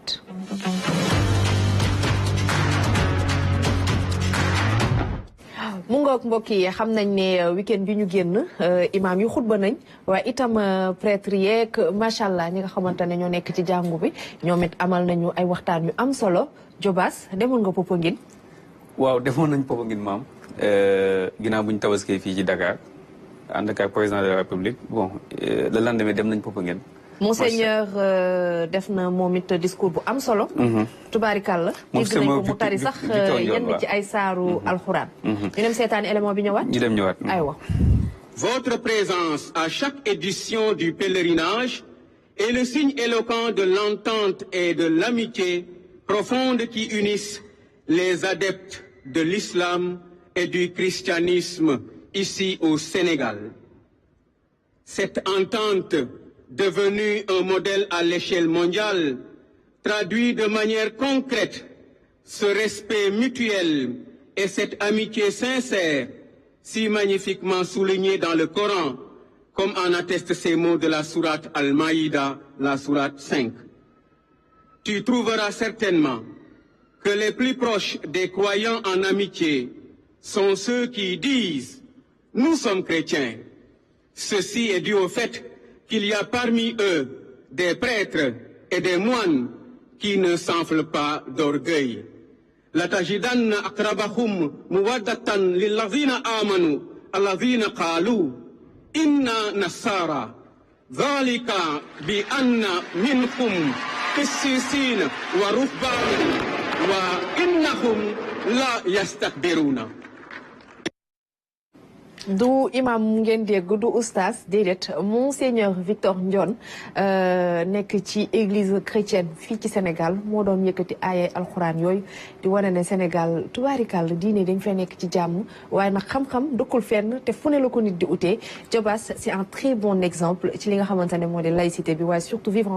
ñëwaat. mu ngoog mbokk yi xam nañ ne week-end bi ñu génn imaam yi xutba nañ waaye itam prêtre yeeg macha allah ñi nga xamante ne ñoo nekk ci jàngu bi ñoom it amal nañu ay waxtaan yu am solo. Jobaas demoon nga Popenguine. waaw demoon nañ Popenguine maam ginnaaw bu ñu tabaskee fii ci Dakar ànd ak président de la République bon le lendemain dem nañ Popenguine. Monseigneur def na moom it discours bu am solo. tubaarikàlla. dégg nañ ko mu tari sax yenn ci ay saaru alxuraan. ñu dem seetaani élément bi ñëwaat. ñu dem ñëwaat. aywa. Votre présence à chaque édition du pèlerinage est le signe éloquent de l'entente et de l'amitié profonde qui unissent les adeptes de l'islam et du christianisme ici au Sénégal. Cette entente, devenue un modèle à l'échelle mondiale, traduit de manière concrète ce respect mutuel et cette amitié sincère, si magnifiquement soulignée dans le Coran, comme en attestent ces mots de la sourate Al-Maïda, la sourate 5. Tu trouveras certainement que les plus proches des croyants en amitié sont ceux qui disent « Nous sommes chrétiens ». Ceci est dû au fait qu'il y a parmi eux des prêtres et des moines qui ne s'enflent pas d'orgueil. لَتَجِدَنَّ أَقْرَبَهُمْ مُوَدَّةً لِلَّذِينَ آمَنُوا الَّذِينَ قَالُوا إِنَّا نَصَارَى ذَلِكَ بِأَنَّ مِنْهُمْ قِسِّيسِينَ وَرُهْبَانًا وَإِنَّهُمْ لَا يَسْتَكْبِرُونَ. du imam ngeen dégg du oustaz déedéet Monseigneur Victor Ndione nekk ci église chrétienne fii ci Sénégal moo doon yëkkati ay alxuraan yooyu di wane ne Sénégal tubaarikàll diine dañ fay nekk ci jàmm waaye nag xam-xam dëkkul fenn te fu ne la ko nit di utee Jobaas c'est un très bon exemple ci li nga xamante ne moo di laïcité bi waaye surtout vivre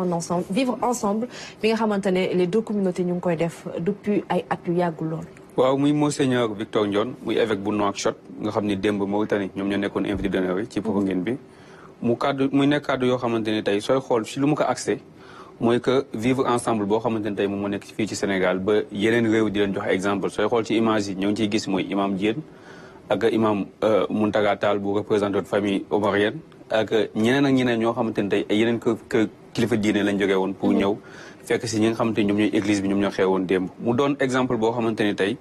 ensemble bi nga xamante ne les deux communautés ñu ngi koy def depuis ay at yu yàggul lool. waaw muy Monseigneur Victor Ndione muy évêque bu Nouakchott nga xam ni démb Mauritanie ñoom ñoo nekkoon invité d'honneur yi ci Popenguine bi muy nekk kàddu yoo xamante ni tey sooy xool si lu mu ko accès mooy que vivre ensemble boo xamante ni tey moom moo nekk fii ci Sénégal ba yeneen réew di leen joxe exemple sooy xool ci image yi ñoo ngi ciy gis mooy imam Diène ak imam Mountaga Tall bu représenté famille omarienne ak ñeneen ak ñeneen ñoo xamante ni tey ay yeneen kilifa diine lañ jógee woon pour ñëw fekk si ñi nga xamante ni ñoom ñooy église bi ñoom ñoo xewoon démb mu doon exemple boo xamante ni tey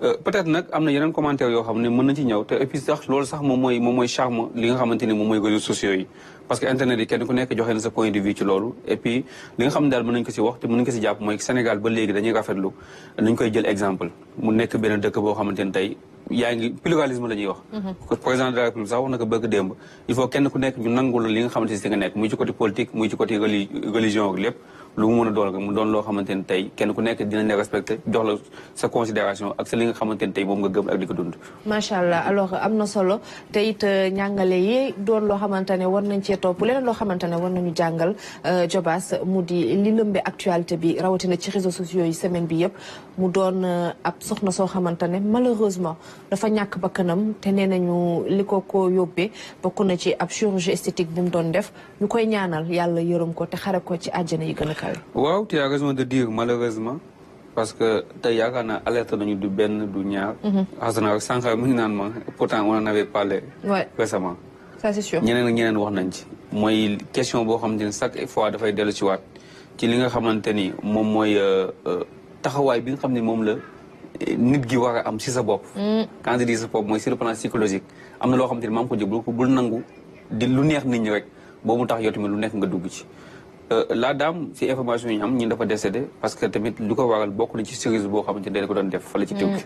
peut-être nag am na yeneen commentaire yoo xam ne mën na ci ñëw te et puis sax loolu sax moom mooy charme li nga xamante ni moom mooy réseaux sociaux yi parce que internet yi kenn ku nekk joxe na sa point de vue ci loolu et puis li nga xam ne daal mën nañu ko si wax te mën nañu ko si jàpp mooy Sénégal ba léegi dañuy rafetlu nañ koy jël exemple mu nekk benn dëkk boo xamante ni tey yaa ngi pluralisme la ñuy wax président de la République sax wax na ko bëgg démb il faut kenn ku nekk ñu nangul li nga xamante si nga nekk muy ci côté politique muy ci côté religion ak lépp lu mu mën a doon mu doon loo xamante ni tey kenn ku nekk dinañ la respecté jox la sa considération ak sa li nga xamante ni tey moom nga gëm ak di ko dund macha allah alors am na solo te it ñàngale yi doon loo xamante ne war nañ cee topp leneen loo xamante ne war nañu jàngal Jobaas mu di li lëmbe actualité bi rawatina ci réseaux sociaux yi semaine bi yëpp mu doon ab soxna soo xamante ne malheureusement dafa ñàkk bakkanam te nee nañu li ko yóbbee bokk na ci ab chirurgie esthétique bu mu doon def ñu koy ñaanal yàlla yërëm ko te xare ko ci àjjana yi gën a kawe. waaw tu as raison de dire malheureusement parce que tey yaakaar naa alerte nañu du benn du ñaar. xasana sànq mu ngi naan ma pourtant on en avait parlé. récemment. ça c'est sûr. ñeneen ak ñeneen wax nañ ci. mooy question boo xamante ni chaque fois dafay dellu ci waat ci li nga xamante ni moom mooy taxawaay bi nga xam ne moom la nit gi war a am si sa bopp. quand je dis sa bopp mooy sur le plan psychologique am na loo xamante ni maa ngi ko jël bul nangu di lu neex nit ñi rek boo mu tax yow tamit lu nekk nga dugg ci. la dame si information yi ñu am ñi dafa décédé parce que tamit lu ko waral bokk na ci série boo xamante ni dañ ko doon def fale ci Turquie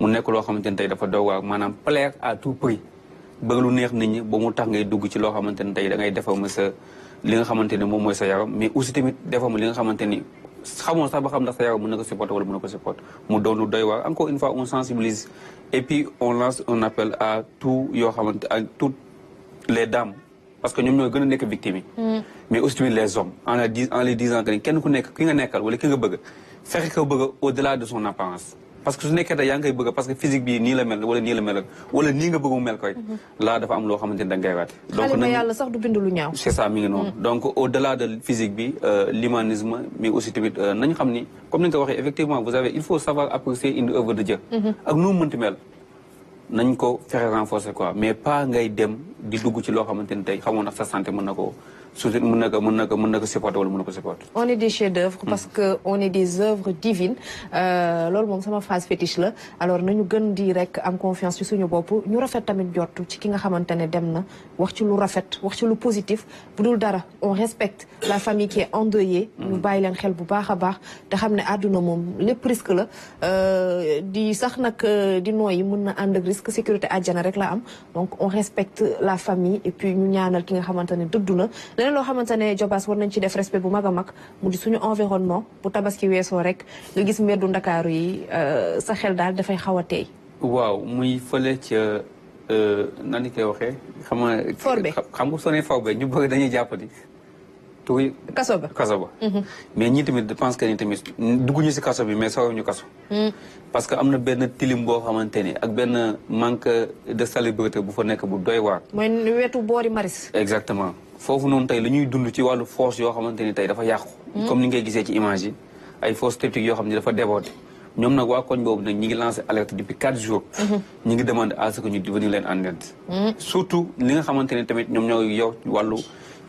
mu nekk loo xamante ni tey dafa doy waar maanaam plaire à tout prix bëgg lu neex nit ñi ba mu tax ngay dugg ci loo xamante ni tey da ngay defar ma sa li nga xamante ni moom mooy sa yaram mais aussi tamit defar ma li nga xamante ni xamoon sax ba xam ndax sa yaram mën na ko supporter wala mën na ko supporter mu doon lu doy waar encore une fois on sensibilise et puis on lance un appel à tout yoo xamante à toutes les dames parce que ñoom ñooy gën a nekk victime yi mais aussi tamit les hommes en les disant que kenn ku nekk ki nga nekkal wala ki nga bëgg fexe ko bëgg au delà de son apparence parce que su nekkee da yaa ngi koy bëgg parce que physique bi nii la mel wala nii la mel wala nii nga bëgg mu mel koy laa dafa am loo xamante ni da nga koy waate donc xalima yàlla sax du bind lu ñaaw. c'est ça mi ngi noonu donc au delà de physique bi l'humanisme mais aussi tamit nañu xam ni comme ni nga ko waxee effectivement vous savez il faut savoir apprécier une œuvre de Dieu ak nu mu mënti mel nañ ko fexe renforcer quoi mais pas ngay dem di dugg ci loo xamante ni tey xamoon ndax sa santé mën na ko mën na ko supporter wala mën na ko supporter. on est des chefs-d'œuvre parce que on est des œuvres divines loolu moom sama phrase fétiche la alors nañu gën di rek am confiance ci suñu bopp ñu rafet tamit jot ci ki nga xamante ne dem na wax ci lu rafet wax ci lu positif bu dul dara on respecte la famille qui est endeuillée. ñu bàyyi leen xel bu baax a baax te xam ne àdduna moom lépp risque la di sax nag di nooyi mën na ànd ak risque sécurité àjjana rek la am donc on respecte la famille et puis ñu ñaanal ki nga xamante ne dëddu na. leneen loo xamante ne Jobaas war nañ ci def respect bu mag a mag mu di suñu environnement bu tabaski weesoo rek nga gis mbeddu Ndakaaru yi sa xel daal dafay xaw a teey. waaw muy fële ca nan ni koy waxee. xam nga Forbe xam nga soo nee Forbe ñu bëgg dañuy jàpp ni tuuti. kaso ba mais ñii tamit je pense que ni tamit dugguñu si kaso bi mais sowuñu kaso. parce que am na benn tilim boo xamante ni ak benn manque de salubrité bu fa nekk bu doy waar. mooy wetu boori maris. exactement. foofu noonu tey lu ñuy dund ci wàllu force yoo xamante ni tey dafa yàqu comme ni ngay gisee ci image yi ay force techniques yoo xam ne dafa débordé ñoom nag waa koñ boobu nag ñi ngi lancé alerte depuis 4 jours ñi ngi demandé à ce que ñu venir leen en aide surtout li nga xamante ne tamit ñoom ñoo yow wàllu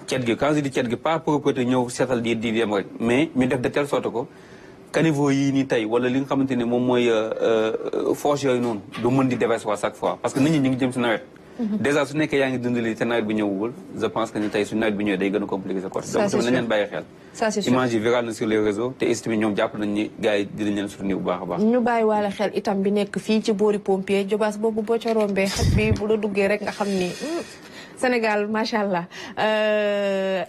cet gi quand je dis cet gi pas propreté ñëw seetal di yem rek mais ñu def de telle sorte que caniveau yii nii tey wala li nga xamante ne moom mooy force yooyu noonu du mën di déverser chaque fois parce que nit ñi ñi ngi jëm si nawet déjà su nekkee yaa ngi dund lii te nawet bi ñëwul je pense que ni tey su nawet bi ñëwee day gën a compliqué sa côté donc tamit nañ leen bàyyi xel ça c'est sûr image yi viral na sur les réseaux te estime ñoom jàpp nañ ni gars yi dinañ leen soutenir bu baax a baax ñu bàyyi waale xel itam bi nekk fii ci boori pompier Jobaas boobu boo ca rombee xet bi bu la duggee rek nga xam ni Sénégal macha allah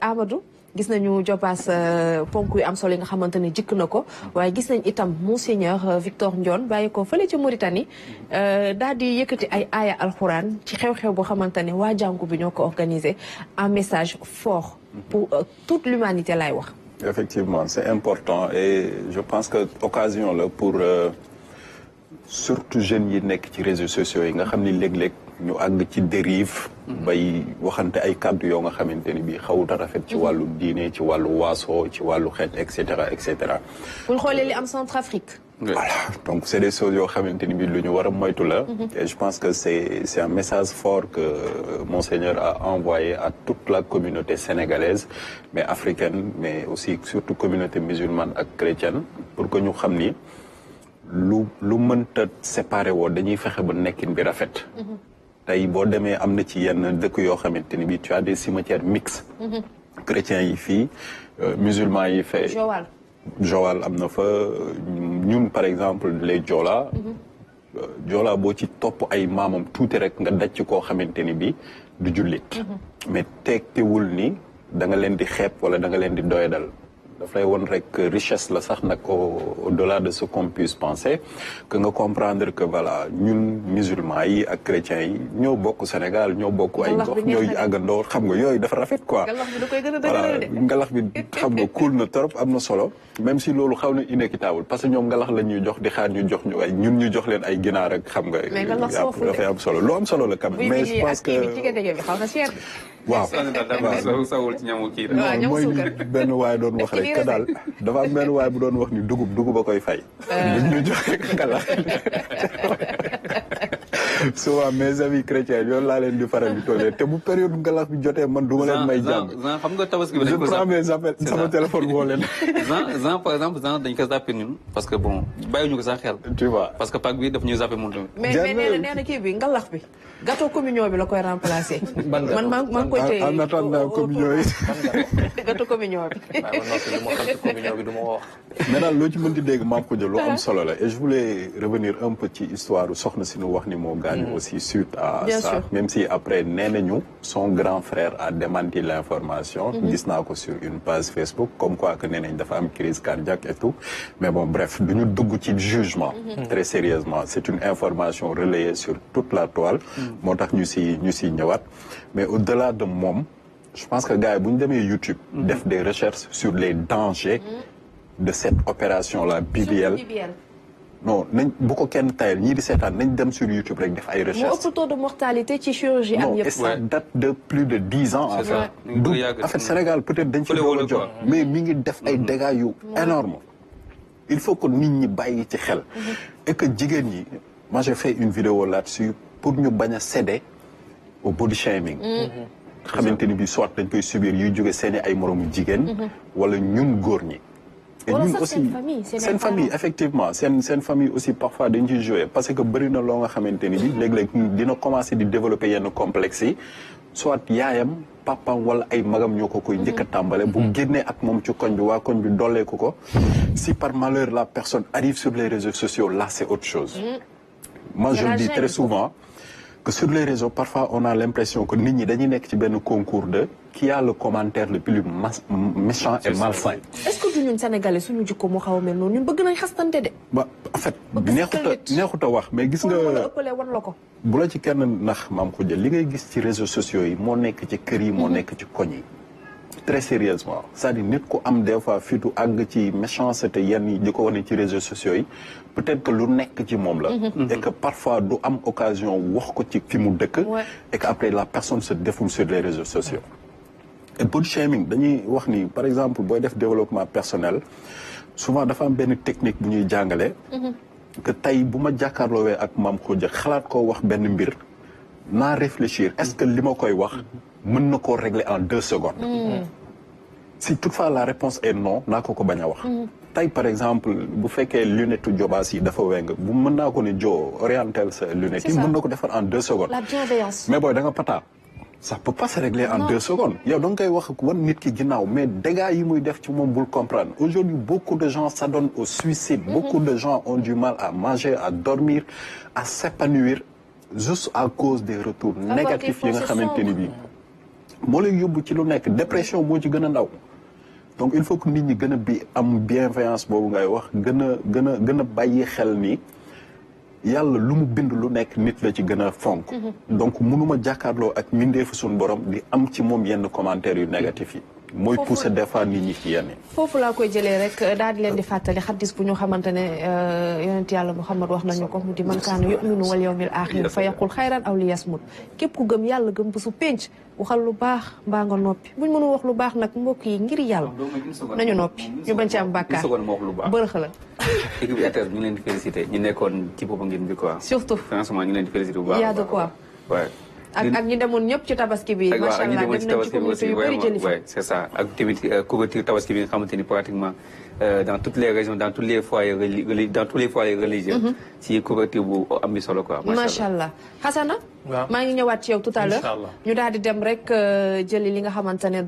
Amadou gis nañu Jobaas ponk yu am solo yi nga xamante ne jikk na ko waaye gis nañ itam Monseigneur Victor Ndione bàyyi ko fële ci Mauritanie daal di yëkkati ay aaya alxuraan ci xew-xew boo xamante ne waa jàngu bi ñoo ko organisé un message fort pour toute l'humanité laay wax. Effectivement, c'est important et je pense que occasion la pour surtout jeunes yi nekk ci réseaux sociaux yi nga xam ni léeg-léeg ñu àgg ci dérive bay waxante ay kàddu yoo nga xamante ni bii xawut a rafet ci wàllu diine ci wàllu waaso ci wàllu xeet et cetera et cetera. bu ñu xoolee li am Centrafrique. Voilà, donc c'est des choses yoo xamante ni bii lu ñu war a moytu la. Et je pense que c'est un message fort que Monseigneur a envoyé à toute la communauté sénégalaise mais africaine mais aussi surtout communauté musulmane ak chrétienne pour que ñu xam ni lu mënta séparé woo dañuy fexe ba nekkin bi rafet. tey boo demee am na ci yenn dëkk yoo xamante ni bii tu as des cimetières mixtes. chrétiens yi fii musulmans yi fee. Joal am na fa ñun par exemple les Joola. Joola boo ci topp ay maamam tuuti rek nga daj ci koo xamante ni bii du jullit. mais tekkiwul ni da nga leen di xeeb wala da nga leen di doyadal. daf lay won rek richesse la sax nag au-delà de ce qu'on puisse penser que nga comprendre que voilà ñun musulmans yi ak chrétiens yi ñoo bokk Sénégal ñoo bokk ay gox ñooy àggandoo xam nga yooyu dafa rafet quoi. ngalax bi da koy gën a voilà ngalax bi xam nga cool na trop am na solo même si loolu xaw na inéquitable parce que ñoom ngalax la ñuy jox di xaar ñu jox ñu ay ñun ñu jox leen ay ginaar ak xam nga. mais ngalax soofu dafay am solo lu am solo la quand même. mais je pense que waaw mooy li benn waay doon wax rek que daal dafa am benn waay bu doon wax ni dugub a koy fay. buñ ñu joxe ngalax souvent mes amis chrétiens yoon laa leen di faral di tollee te bu période ngalax bi jotee man du ma leen may jàmm. xam nga tabaski bi dañ ko je prends mes appels sama téléphone woo leen. par exemple dañ ko zappé ñun parce que bon bàyyiwuñu ko sax xel. tu vois parce que Pâques bi daf ñuy zappé moom tamit. mais nee na kii bi ngalax bi gâteau communion bi la koy remplacer. man maa ngi koy téye en attendant communion yi. gâteau communion bi. mais daal loo ci mën di dégg maam ko jël lu am solo la et je voulais revenir un peu ci histoire soxna si nu wax ni moo gaañu aussi suite à bien ça sûr. même si après nee nañu son grand frère a démenti l'information gis naa ko sur une page Facebook comme quoi que nee nañ dafa am crise cardiaque et tout mais bon bref duñu dugg ci jugement très sérieusement c'est une information relayée sur toute la toile moo tax ñu si ñëwaat mais au-delà de moom je pense que gars yi bu ñu demee YouTube def des recherches sur les dangers de cette opération là BBL non nañ bu ko kenn tayal ñii di seetaan nañ dem sur YouTube rek def ay recherche. moo ëpp taux de mortalité ci chirurgie am yëpp. et ça date de plus de 10 ans. en fait en fait Sénégal peut-être dañ ci doon jot mais mi ngi def ay dégâts yu énorme il faut que nit ñi bàyyi ci xel. et que jigéen ñi moi j'ai fait une vidéo là-dessus pour ñu bañ a céder au body shaming. xamante ni bi soit dañ koy subir yuy jóge seeni ay moroomu jigéen. wala ñun góor ñi. et ñun aussi seen famille effectivement seen famille aussi parfois dañ ciy jouer parce que bëri na loo nga xamante ni bi léeg-léeg dina commencer di développer yenn complexe yi soit yaayam papam wala ay magam ñoo ko koy njëkk a tàmbale bu génnee ak moom ci koñ bi waa koñ bi dolleeku ko si par malheur la personne arrive sur les réseaux sociaux là c'est autre chose moi je le dis très souvent que sur les réseaux parfois on a l'impression que nit ñi dañuy nekk ci benn concours de qui a le commentaire le plus méchant et malsain. est-ce que du ñun sénégalais suñu jikko moo xaw a mel noonu ñun bëgg nañ xastante de. ba en fait neexuta wax mais gis nga ëppale wan la ko. bu la ci kenn nax maam ko jël li ngay gis ci réseaux sociaux yi moo nekk ci kër yi moo nekk ci koñ yi. très sérieusement c'est-à-dire nit ku am des fois fitu àgg ci méchanceté yenn yi di ko wane ci réseaux sociaux yi peut-être que lu nekk ci moom la et que parfois du am occasion wax ko ci fi mu dëkk et que après la personne se défoule sur les réseaux sociaux et body shaming dañuy wax ni par exemple booy def développement personnel souvent dafa am benn technique bu ñuy jàngale que tey bu ma jàkkaarloowee ak maam Khoudia xalaat koo wax benn mbir naa réfléchir est-ce que li ma koy wax mën na koo régler en 2 secondes si toutefois la réponse est non naa ko bañ a wax tey par exemple bu fekkee lunette jobaas yi dafa weng bu mën naa ko ne joo orientel sa lunette yi mën na ko defar en 2 secondes la bienveillance mais booy da nga pata ça peut pas se régler en 2 secondes yow da nga koy wax wan nit ki ginnaaw mais dégâts yi muy def ci moom bul comprendre aujourd'hui beaucoup de gens s'adonnent au suicide beaucoup de gens ont du mal à manger à dormir à s'épanouir juste à cause des retours négatifs yi nga xamante ni bii moo lay yóbbu ci lu nekk dépression moo ci gën a ndaw donc il faut que nit ñi gën a bi am bienveillance boobu ngay wax gën a bàyyi xel ni yàlla lu mu bind lu nekk nit la ci gën a fonk donc mënuma jàkkaarloo ak mindeefu suñu borom di am ci moom yenn commentaires yu négatifs yi mooy pousser des fois nit ñi ci yenn foofu laa koy jëlee rek daal di leen di fàttali xaddis bu ñu xamante ne yonent yàlla Muhammad wax nañu ko mu di man kaana yu'minu wal yawmil aaxir fa yaqul xayran aw li yasmut képp ku gëm yàlla gëm bésu pénc waxal lu baax mbaa nga noppi buñ mënul wax lu baax nag mbokk yi ngir yàlla nañu noppi ñu bañ ci am bàkkaar bërëx la équipe bi RTS ñu ngi leen di félicité ñu nekkoon ci boppam ngeen bi quoi surtout franchement ñu ngi leen di félicité bu baax y a de quoi ak ñi demoon ñëpp ci tabaski bi macha allah dem nañ ci communauté yu bëri jëli fa c'est ça ak tamit couverture tabaski bi nga xamante ni pratiquement dans toutes les régions dans tous les foyers religieux ci couverture bu am bi solo quoi macha allah Hassana maa ngi ñëwaat ci yow tout à l'heure ñu daal di dem rek jëli li nga xamante ne